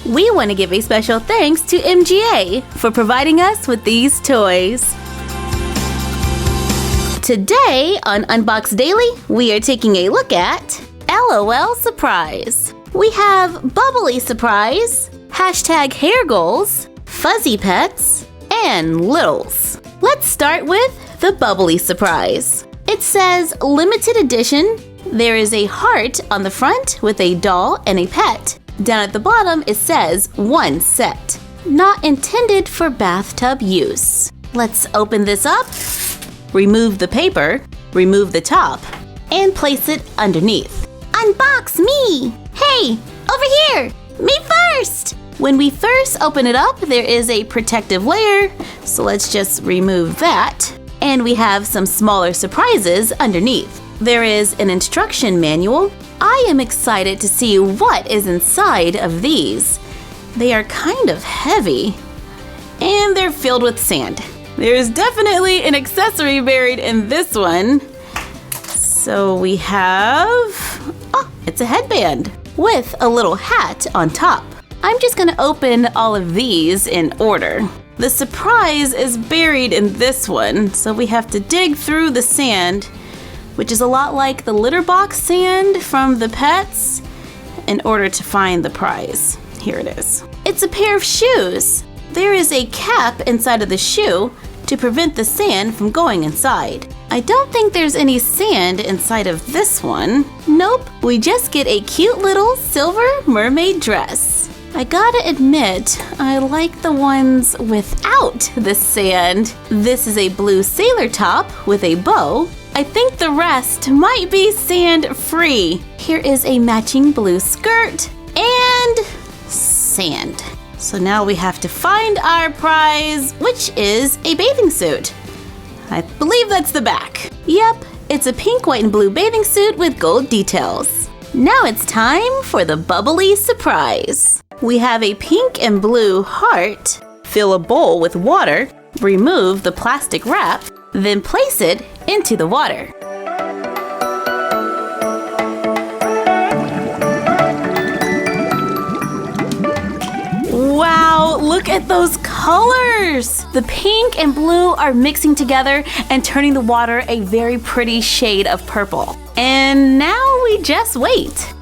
We want to give a special thanks to MGA for providing us with these toys. Today on Unbox Daily, we are taking a look at LOL Surprise. We have Bubbly Surprise, #HairGoals, Fuzzy Pets, and Lils. Let's start with the Bubbly Surprise. It says limited edition. There is a heart on the front with a doll and a pet. Down at the bottom it says 1 set. Not intended for bathtub use. Let's open this up, remove the paper, remove the top, and place it underneath. Unbox me! Hey, over here! Me first! When we first open it up, there is a protective layer, so let's just remove that. And we have some smaller surprises underneath. There is an instruction manual. I am excited to see what is inside of these. They are kind of heavy, and they're filled with sand. There's definitely an accessory buried in this one. So we have, it's a headband with a little hat on top. I'm just gonna open all of these in order. The surprise is buried in this one, so we have to dig through the sand, which is a lot like the litter box sand from the pets, in order to find the prize. Here it is. It's a pair of shoes. There is a cap inside of the shoe to prevent the sand from going inside. I don't think there's any sand inside of this one. Nope, we just get a cute little silver mermaid dress. I gotta admit, I like the ones without the sand. This is a blue sailor top with a bow. I think the rest might be sand-free. Here is a matching blue skirt and sand. So now we have to find our prize, which is a bathing suit. I believe that's the back. Yep, it's a pink, white, and blue bathing suit with gold details. Now it's time for the Bubbly Surprise. We have a pink and blue heart. Fill a bowl with water, remove the plastic wrap, then place it into the water. Wow, look at those colors! The pink and blue are mixing together and turning the water a very pretty shade of purple. And now we just wait.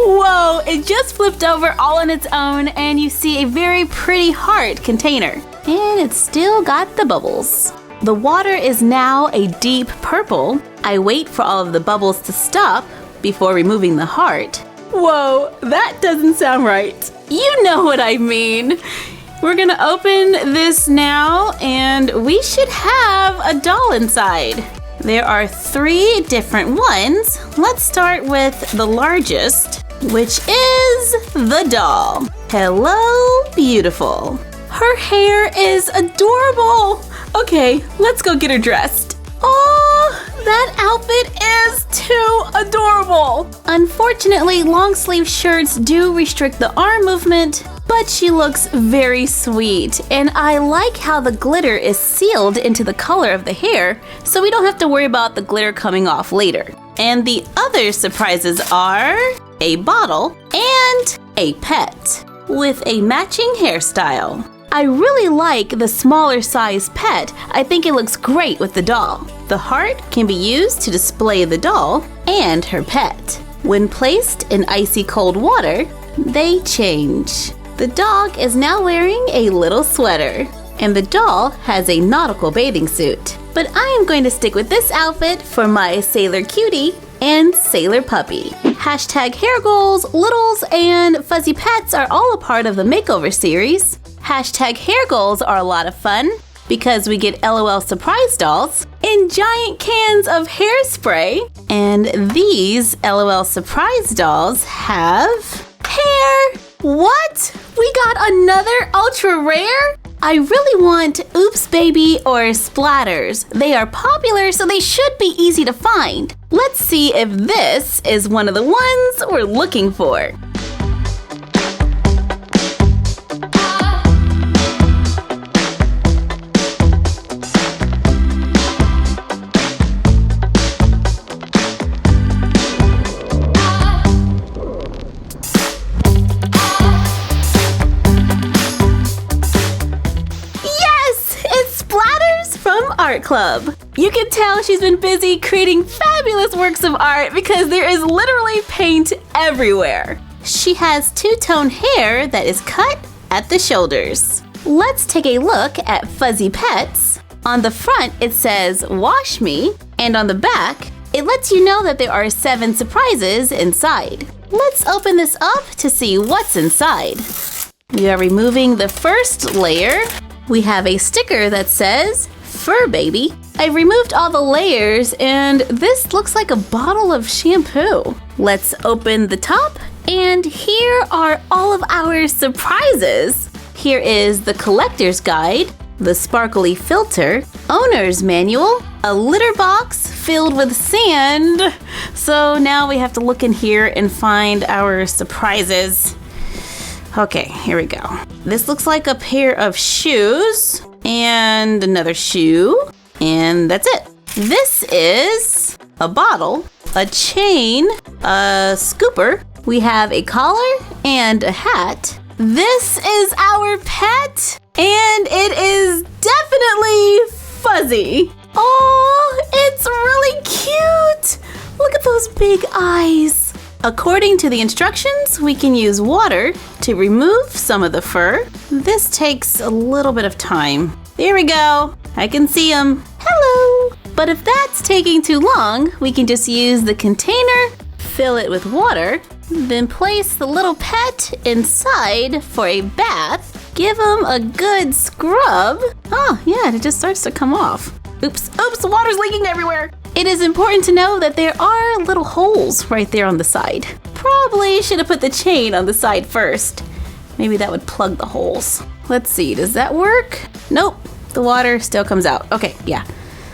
Whoa, it just flipped over all on its own, and you see a very pretty heart container. And it's still got the bubbles. The water is now a deep purple. I wait for all of the bubbles to stop before removing the heart. Whoa, that doesn't sound right. You know what I mean. We're gonna open this now, and we should have a doll inside. There are 3 different ones. Let's start with the largest, which is the doll. Hello, beautiful. Her hair is adorable. Okay, let's go get her dressed. Oh, that outfit is too adorable. Unfortunately, long sleeve shirts do restrict the arm movement, but she looks very sweet, and I like how the glitter is sealed into the color of the hair, so we don't have to worry about the glitter coming off later. And the other surprises are a bottle and a pet with a matching hairstyle. I really like the smaller size pet. I think it looks great with the doll. The heart can be used to display the doll and her pet. When placed in icy cold water, they change. The dog is now wearing a little sweater, and the doll has a nautical bathing suit. But I am going to stick with this outfit for my sailor cutie and sailor puppy. #HairGoals, Lils, and Fuzzy Pets are all a part of the makeover series. #HairGoals are a lot of fun because we get LOL surprise dolls in giant cans of hairspray. And these LOL surprise dolls have hair. What? We got another ultra rare? I really want Oops Baby or Splatters. They are popular, so they should be easy to find. Let's see if this is one of the ones we're looking for. Art Club. You can tell she's been busy creating fabulous works of art because there is literally paint everywhere. She has two-tone hair that is cut at the shoulders. Let's take a look at Fuzzy Pets. On the front it says "Wash Me," and on the back it lets you know that there are 7 surprises inside. Let's open this up to see what's inside. We are removing the first layer. We have a sticker that says Fur Baby. I've removed all the layers and this looks like a bottle of shampoo. Let's open the top and here are all of our surprises. Here is the collector's guide, the sparkly filter, owner's manual, a litter box filled with sand. So now we have to look in here and find our surprises. Okay, here we go. This looks like a pair of shoes. And another shoe, and that's it. This is a bottle, a chain, a scooper. We have a collar and a hat. This is our pet, and it is definitely Fuzzy. Oh, it's really cute. Look at those big eyes. According to the instructions, we can use water to remove some of the fur. This takes a little bit of time. There we go. I can see him. Hello. But if that's taking too long, we can just use the container, fill it with water, then place the little pet inside for a bath. Give him a good scrub. Oh, yeah, it just starts to come off. Oops, the water's leaking everywhere. It is important to know that there are little holes right there on the side. Probably should have put the chain on the side first. Maybe that would plug the holes. Let's see, does that work? Nope, the water still comes out. Okay, yeah.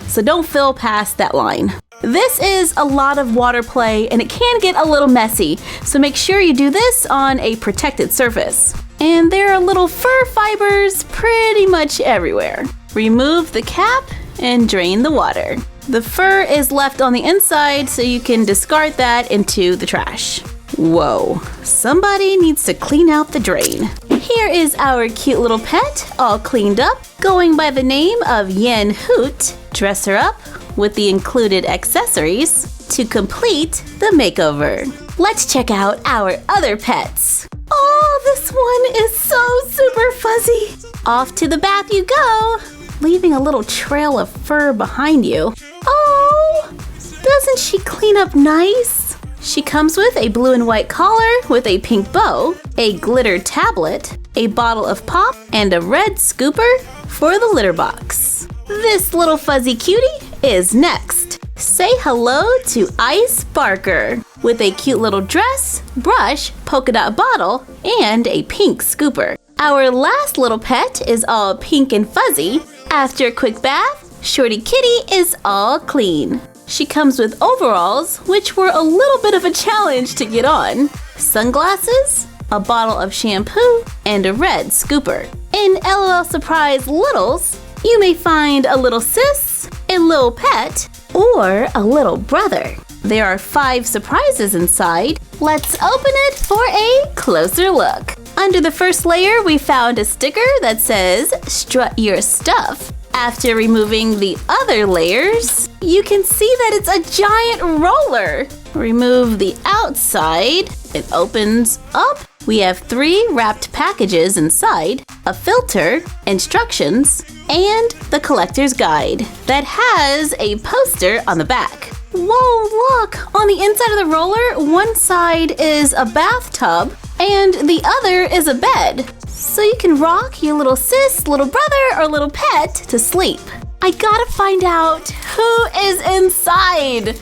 So don't fill past that line. This is a lot of water play and it can get a little messy, so make sure you do this on a protected surface. And there are little fur fibers pretty much everywhere. Remove the cap and drain the water. The fur is left on the inside, so you can discard that into the trash. Whoa, somebody needs to clean out the drain. Here is our cute little pet, all cleaned up, going by the name of Yen Hoot. Dress her up with the included accessories to complete the makeover. Let's check out our other pets. Oh, this one is so super fuzzy. Off to the bath you go, leaving a little trail of fur behind you. Oh, doesn't she clean up nice? She comes with a blue and white collar with a pink bow, a glitter tablet, a bottle of pop, and a red scooper for the litter box. This little fuzzy cutie is next. Say hello to Ice Barker with a cute little dress, brush, polka dot bottle, and a pink scooper. Our last little pet is all pink and fuzzy. After a quick bath, Shorty Kitty is all clean. She comes with overalls, which were a little bit of a challenge to get on, sunglasses, a bottle of shampoo, and a red scooper. In LOL Surprise Littles, you may find a little sis, a little pet, or a little brother. There are 5 surprises inside. Let's open it for a closer look. Under the first layer, we found a sticker that says, "Strut your stuff." After removing the other layers, you can see that it's a giant roller. Remove the outside. It opens up. We have 3 wrapped packages inside, a filter, instructions, and the collector's guide that has a poster on the back. Whoa, look! On the inside of the roller, one side is a bathtub and the other is a bed. So you can rock your little sis, little brother, or little pet to sleep. I gotta find out who is inside.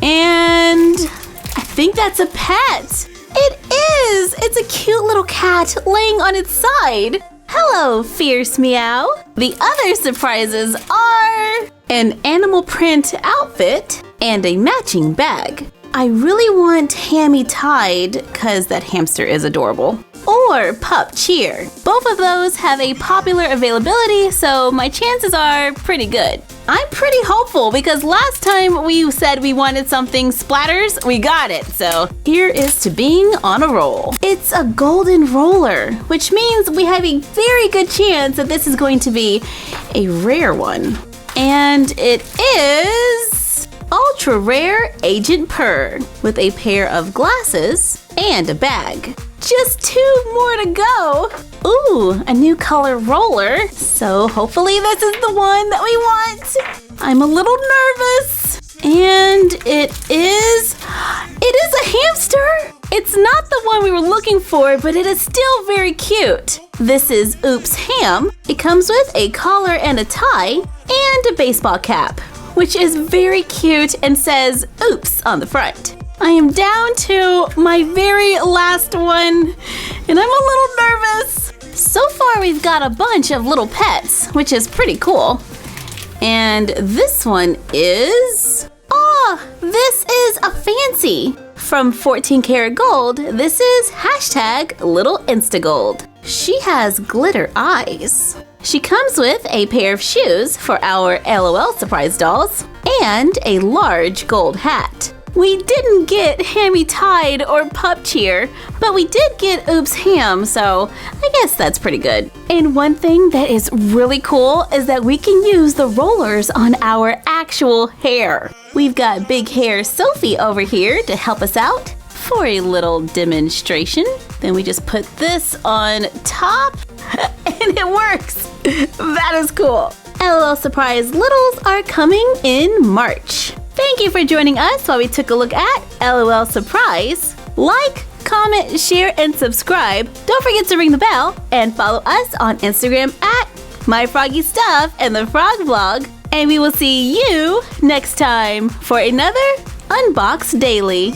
And I think that's a pet. It is! It's a cute little cat laying on its side. Hello, Fierce Meow. The other surprises are an animal print outfit and a matching bag. I really want Hammy Tide because that hamster is adorable. Or Pup Cheer. Both of those have a popular availability, so my chances are pretty good. I'm pretty hopeful because last time we said we wanted something splatters, we got it. So here is to being on a roll. It's a golden roller, which means we have a very good chance that this is going to be a rare one. And it is ultra rare Agent Purr with a pair of glasses and a bag. Just 2 more to go. Ooh, a new color roller. So hopefully this is the one that we want. I'm a little nervous. And it is a hamster. It's not the one we were looking for, but it is still very cute. This is Oops Ham. It comes with a collar and a tie and a baseball cap, which is very cute and says Oops on the front. I am down to my very last one, and I'm a little nervous. So far, we've got a bunch of little pets, which is pretty cool. And this one is... this is a fancy. From 14 Karat Gold, this is hashtag Little Instagold. She has glitter eyes. She comes with a pair of shoes for our LOL Surprise dolls and a large gold hat. We didn't get Hammy Tide or Pup Cheer, but we did get Oops Ham, so I guess that's pretty good. And one thing that is really cool is that we can use the rollers on our actual hair. We've got Big Hair Sophie over here to help us out for a little demonstration. Then we just put this on top and it works. That is cool. LOL Surprise Littles are coming in March. Thank you for joining us while we took a look at LOL Surprise. Like, comment, share, and subscribe. Don't forget to ring the bell and follow us on Instagram at MyFroggyStuff and the Frog Vlog. And we will see you next time for another Unbox Daily.